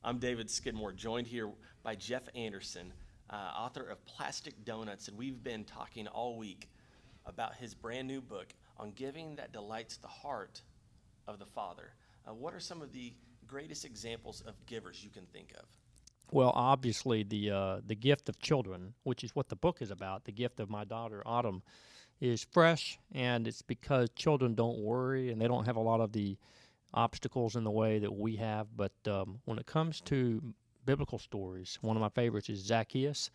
I'm David Skidmore, joined here by Jeff Anderson, author of Plastic Donuts, and we've been talking all week about his brand new book on giving that delights the heart of the Father. What are some of the greatest examples of givers you can think of? Well, obviously, the gift of children, which is what the book is about, the gift of my daughter Autumn, is fresh, and it's because children don't worry and they don't have a lot of the obstacles in the way that we have. But when it comes to biblical stories, one of my favorites is Zacchaeus.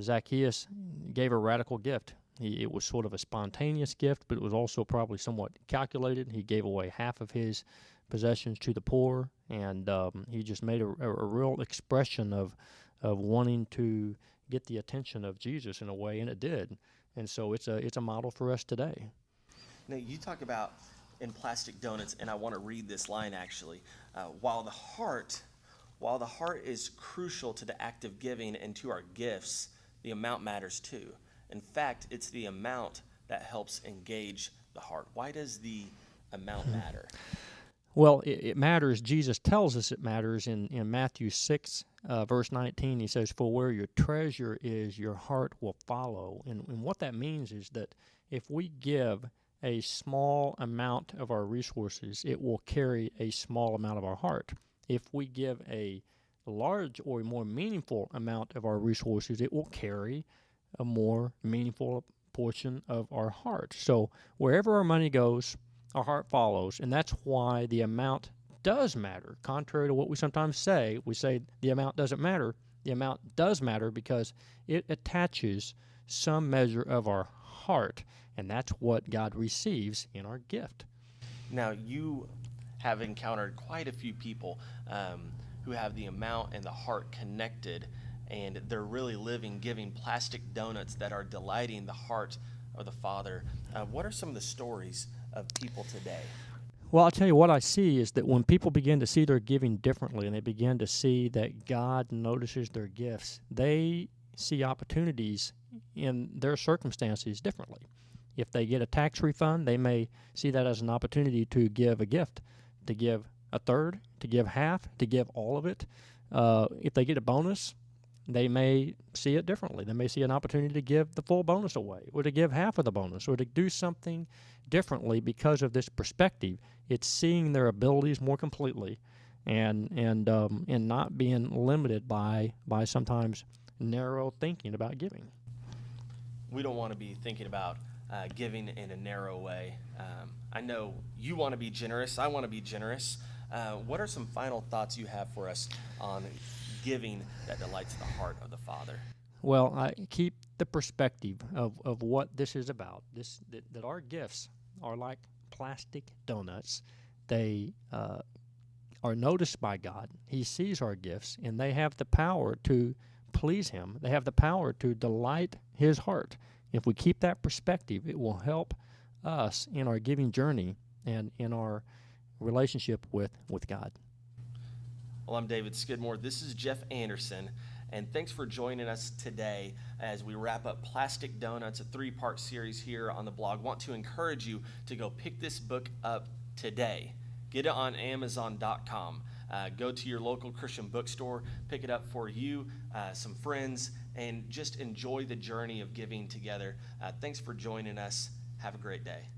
Zacchaeus gave a radical gift. It was sort of a spontaneous gift, but it was also probably somewhat calculated. He gave away half of his possessions to the poor, and he just made a real expression of wanting to get the attention of Jesus in a way, and it did. And so it's a model for us today. Now, you talk about in Plastic Donuts, and I want to read this line actually. While the heart is crucial to the act of giving and to our gifts, the amount matters too. In fact, it's the amount that helps engage the heart. Why does the amount matter? Well, it matters. Jesus tells us it matters in Matthew 6, verse 19. He says, "For where your treasure is, your heart will follow." And what that means is that if we give a small amount of our resources, it will carry a small amount of our heart. If we give a large or a more meaningful amount of our resources, it will carry a more meaningful portion of our heart. So wherever our money goes, our heart follows, and that's why the amount does matter. Contrary to what we sometimes say, we say the amount doesn't matter. The amount does matter because it attaches some measure of our heart, and that's what God receives in our gift. Now, you have encountered quite a few people who have the amount and the heart connected, and they're really living, giving plastic donuts that are delighting the heart of the Father. What are some of the stories of people today? Well, I'll tell you what I see is that when people begin to see their giving differently and they begin to see that God notices their gifts, they see opportunities in their circumstances differently. If they get a tax refund, they may see that as an opportunity to give a gift, to give a third, to give half, to give all of it. If they get a bonus, they may see it differently. They may see an opportunity to give the full bonus away, or to give half of the bonus, or to do something differently because of this perspective. It's seeing their abilities more completely, and not being limited by sometimes narrow thinking about giving. We don't want to be thinking about giving in a narrow way. I know you want to be generous. I want to be generous. What are some final thoughts you have for us on giving that delights the heart of the Father? Well, I keep the perspective of what this is about. That our gifts are like plastic donuts. They are noticed by God. He sees our gifts, and they have the power to please Him. They have the power to delight His heart. If we keep that perspective, it will help us in our giving journey and in our relationship with God. Well, I'm David Skidmore. This is Jeff Anderson, and thanks for joining us today as we wrap up Plastic Donuts, a 3-part series here on the blog. Want to encourage you to go pick this book up today. Get it on Amazon.com. Go to your local Christian bookstore, pick it up for you, some friends, and just enjoy the journey of giving together. Thanks for joining us. Have a great day.